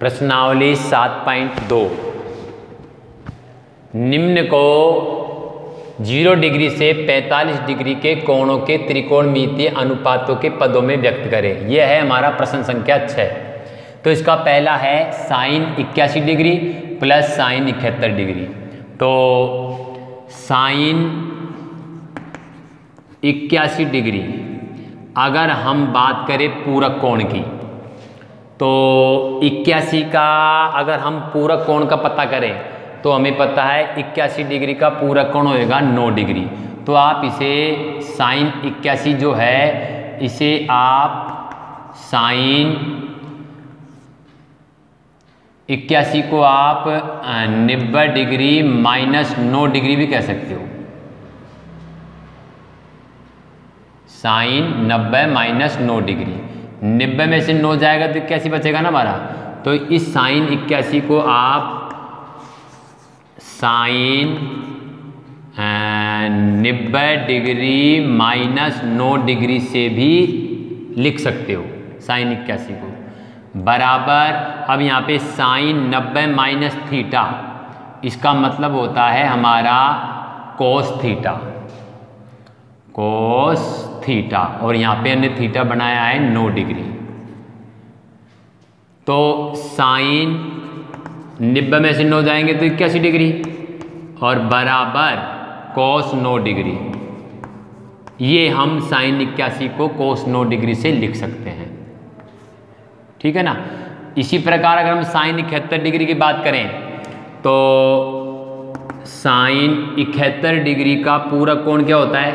प्रश्नावली 7.2 निम्न को 0 डिग्री से 45 डिग्री के कोणों के त्रिकोणमितीय अनुपातों के पदों में व्यक्त करें। यह है हमारा प्रश्न संख्या 6। तो इसका पहला है sine 81 degree plus sine 71 degree. तो साइन 81 डिग्री अगर हम बात करें पूरक कोण की, तो 81 का अगर हम पूरक कोण का पता करें तो हमें पता है 81 डिग्री का पूरक कोण होएगा 9 डिग्री। तो आप इसे साइन 81 जो है इसे आप साइन 81 को आप 90 डिग्री माइनस 9 डिग्री भी कह सकते हो। साइन 90 माइनस 9 डिग्री, 90 में से 9 जाएगा तो 81 बचेगा ना हमारा। तो इस साइन 81 को आप साइन 90 डिग्री माइनस 9 डिग्री से भी लिख सकते हो साइन 81 को बराबर। अब यहाँ पे साइन 90 माइनस थीटा, इसका मतलब होता है हमारा कोस थीटा, कोस थीटा। और यहाँ पे हमने थीटा बनाया है 9 डिग्री। तो साइन 90 में से 9 जाएंगे तो 81 डिग्री और बराबर कोस 9 डिग्री। ये हम साइन 81 को कोस 9 डिग्री से लिख सकते हैं, ठीक है ना। इसी प्रकार अगर हम साइन 71 डिग्री की बात करें तो साइन 71 डिग्री का पूरक कोण क्या होता है?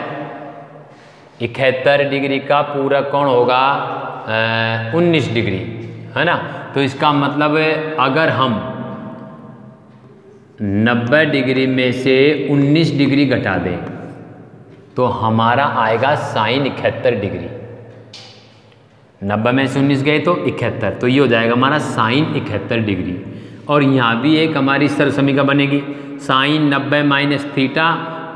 71 डिग्री का पूरक कोण होगा 19 डिग्री, है ना। तो इसका मतलब अगर हम 90 डिग्री में से 19 डिग्री घटा दें तो हमारा आएगा साइन 71 डिग्री। 90 में से 19 गए तो 71, तो ये हो जाएगा हमारा साइन 71 डिग्री। और यहाँ भी एक हमारी सरसमीका बनेगी साइन 90 माइनस थीटा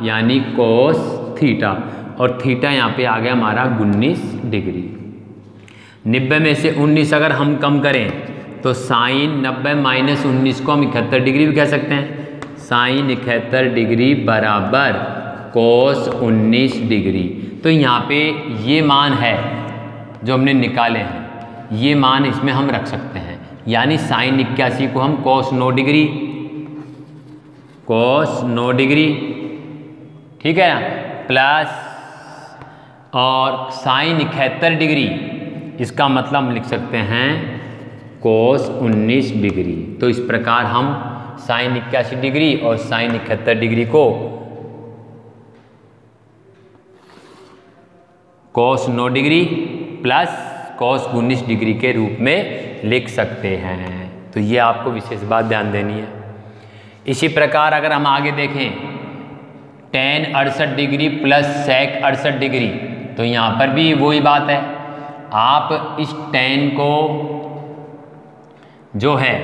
यानी कोस थीटा, और थीटा यहाँ पे आ गया हमारा 19 डिग्री। 90 में से 19 अगर हम कम करें तो साइन 90 माइनस 19 को हम 71 डिग्री भी कह सकते हैं। साइन 71 डिग्री बराबर कोस 19 डिग्री। तो यहाँ पे ये मान है जो हमने निकाले हैं, ये मान इसमें हम रख सकते हैं। यानी साइन 81 को हम कोस 9 डिग्री, कोस 9 डिग्री, ठीक है ना, प्लस और साइन 71 डिग्री इसका मतलब हम लिख सकते हैं कोस 19 डिग्री। तो इस प्रकार हम साइन 81 डिग्री और साइन 71 डिग्री को कोस 9 डिग्री प्लस कोस 19 डिग्री के रूप में लिख सकते हैं। तो ये आपको विशेष बात ध्यान देनी है। इसी प्रकार अगर हम आगे देखें tan 68 degree plus sec 68 degree, तो यहाँ पर भी वही बात है। आप इस tan को जो है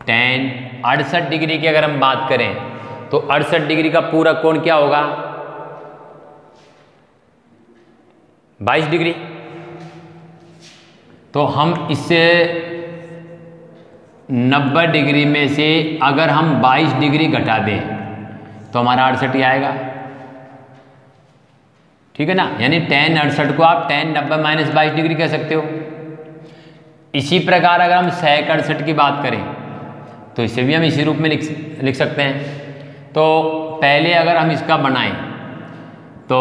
tan 68 डिग्री की अगर हम बात करें तो 68 डिग्री का पूरा कोण क्या होगा? 22 डिग्री। तो हम इससे 90 डिग्री में से अगर हम 22 डिग्री घटा दें तो हमारा 68 ही आएगा, ठीक है ना। यानी tan 68 को आप tan 90 माइनस 22 डिग्री कह सकते हो। इसी प्रकार अगर हम sec 68 की बात करें तो इसे भी हम इसी रूप में लिख सकते हैं। तो पहले अगर हम इसका बनाएं तो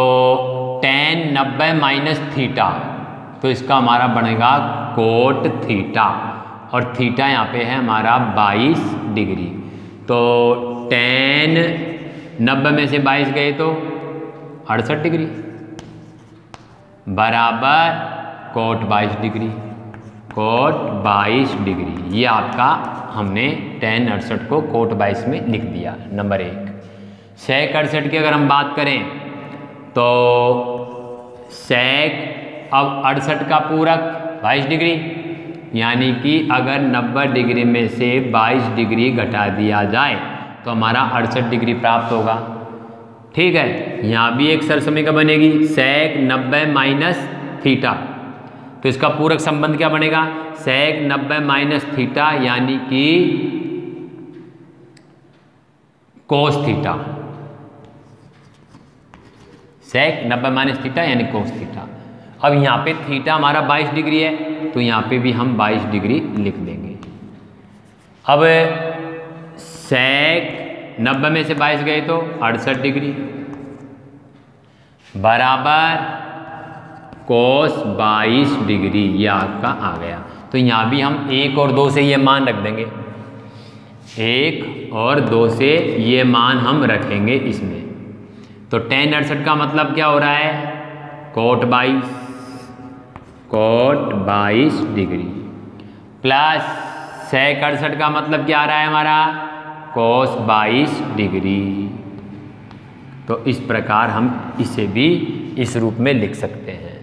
tan 90 माइनस थीटा, तो इसका हमारा बनेगा कोट थीटा, और थीटा यहाँ पे है हमारा 22 डिग्री। तो tan 90 में से 22 गए तो 68 डिग्री बराबर कोट 22 डिग्री, कोट 22 डिग्री। ये आपका हमने tan 68 को कोट 22 में लिख दिया, नंबर 1। sec 68 की अगर हम बात करें तो sec अब 68 का पूरक 22 डिग्री, यानी कि अगर 90 डिग्री में से 22 डिग्री घटा दिया जाए तो हमारा 68 डिग्री प्राप्त होगा, ठीक है। यहाँ भी एक सरसमीका बनेगी sec 90 माइनस थीटा, तो इसका पूरक संबंध क्या बनेगा, सेक 90 माइनस थीटा यानी कि कोस थीटा। सेक 90 माइनस थीटा यानी कोस थीटा। अब यहाँ पे थीटा हमारा 22 डिग्री है तो यहाँ पे भी हम 22 डिग्री लिख देंगे। अब सेक 90 में से 22 गए तो 68 डिग्री बराबर कोस 22 डिग्री, ये आपका आ गया। तो यहाँ भी हम 1 और 2 से ये मान रख देंगे, 1 और 2 से ये मान हम रखेंगे इसमें। तो tan 68 का मतलब क्या हो रहा है, कोट 22 डिग्री प्लस सेक 68 का मतलब क्या आ रहा है हमारा, कोस 22 डिग्री। तो इस प्रकार हम इसे भी इस रूप में लिख सकते हैं,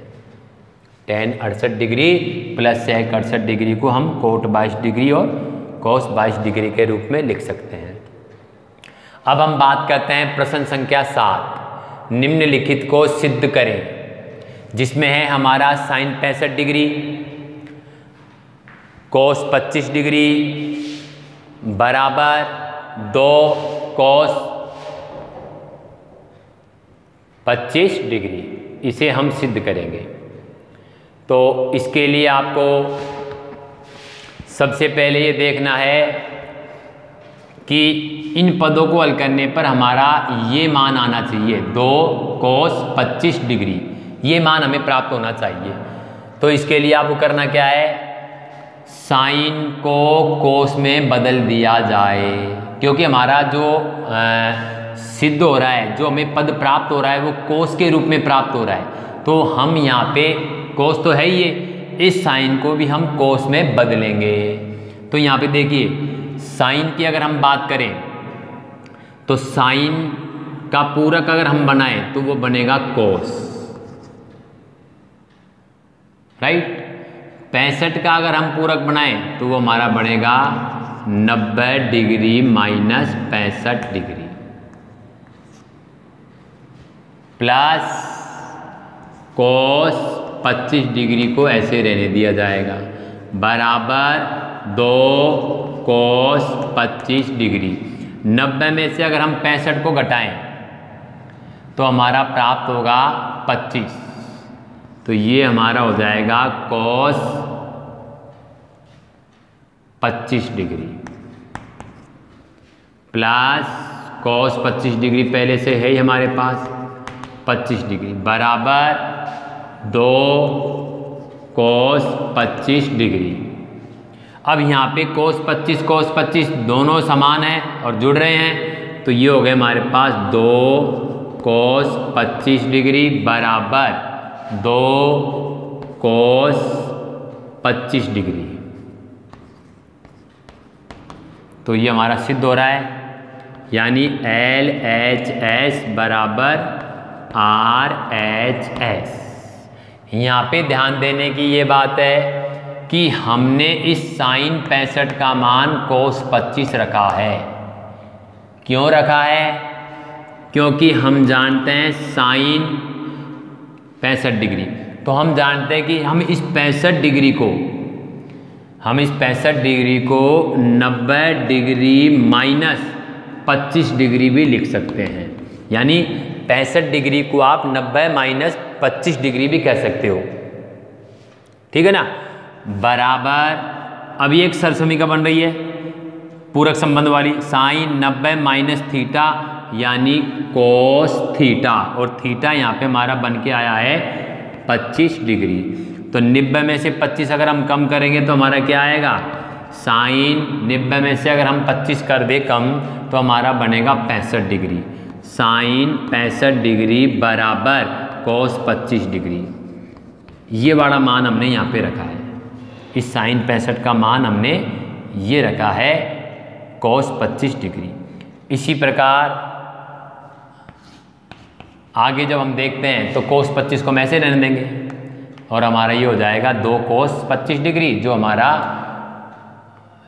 tan 68 degree plus sec 68 degree को हम कोट 22 डिग्री और कोस 22 डिग्री के रूप में लिख सकते हैं। अब हम बात करते हैं प्रश्न संख्या 7, निम्नलिखित को सिद्ध करें, जिसमें है हमारा साइन 65 डिग्री, कोस 25 डिग्री बराबर 2 कोस 25 डिग्री। इसे हम सिद्ध करेंगे। तो इसके लिए आपको सबसे पहले ये देखना है कि इन पदों को हल करने पर हमारा ये मान आना चाहिए, 2 कोस 25 डिग्री, ये मान हमें प्राप्त होना चाहिए। तो इसके लिए आपको करना क्या है, साइन को कोस में बदल दिया जाए, क्योंकि हमारा जो सिद्ध हो रहा है, जो हमें पद प्राप्त हो रहा है वो कोस के रूप में प्राप्त हो रहा है। तो हम यहाँ पे कोस तो है ही है, इस साइन को भी हम कोस में बदलेंगे। तो यहाँ पे देखिए साइन की अगर हम बात करें तो साइन का पूरक अगर हम बनाएं तो वो बनेगा कोस, राइट। 65 का अगर हम पूरक बनाएं तो वो हमारा बनेगा 90 degree minus 65 degree plus cos 25 degree को ऐसे रहने दिया जाएगा बराबर 2 कोस 25 डिग्री। 90 में से अगर हम 65 को घटाएं तो हमारा प्राप्त होगा 25, तो ये हमारा हो जाएगा कोस 25 डिग्री प्लस कोस 25 डिग्री पहले से है ही हमारे पास 25 डिग्री बराबर 2 कोस 25 डिग्री। अब यहाँ पे कोस 25 दोनों समान हैं और जुड़ रहे हैं, तो ये हो गए हमारे पास 2 कोस 25 डिग्री बराबर 2 कोस 25 डिग्री। तो ये हमारा सिद्ध हो रहा है, यानी LHS बराबर RHS। यहाँ पे ध्यान देने की ये बात है कि हमने इस साइन 65 का मान कोस 25 रखा है। क्यों रखा है? क्योंकि हम जानते हैं साइन 65 डिग्री, तो हम जानते हैं कि हम इस 65 डिग्री को 90 डिग्री माइनस 25 डिग्री भी लिख सकते हैं। यानी 65 डिग्री को आप 90 माइनस 25 डिग्री भी कह सकते हो, ठीक है ना। बराबर अभी एक सरसमीका बन रही है पूरक संबंध वाली, साइन 90 माइनस थीटा यानी कोस थीटा, और थीटा यहाँ पे हमारा बन के आया है 25 डिग्री। तो 90 में से 25 अगर हम कम करेंगे तो हमारा क्या आएगा, साइन 90 में से अगर हम 25 कर दे कम तो हमारा बनेगा 65 डिग्री। साइन 65 डिग्री बराबर कोस 25 डिग्री। ये वाला मान हमने यहाँ पे रखा है, इस साइन 65 का मान हमने ये रखा है कोस 25 डिग्री। इसी प्रकार आगे जब हम देखते हैं तो कोस 25 को हम ऐसे रहने देंगे और हमारा ये हो जाएगा 2 कोस 25 डिग्री, जो हमारा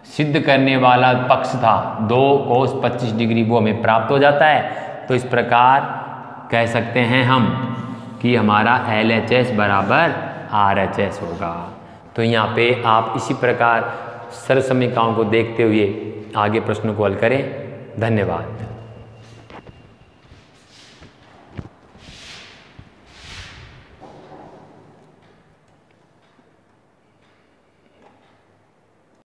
सिद्ध करने वाला पक्ष था 2 कोस 25 डिग्री वो हमें प्राप्त हो जाता है। तो इस प्रकार कह सकते हैं हम कि हमारा LHS बराबर RHS होगा। तो यहाँ पे आप इसी प्रकार सरल समीकरणों को देखते हुए आगे प्रश्नों को हल करें। धन्यवाद।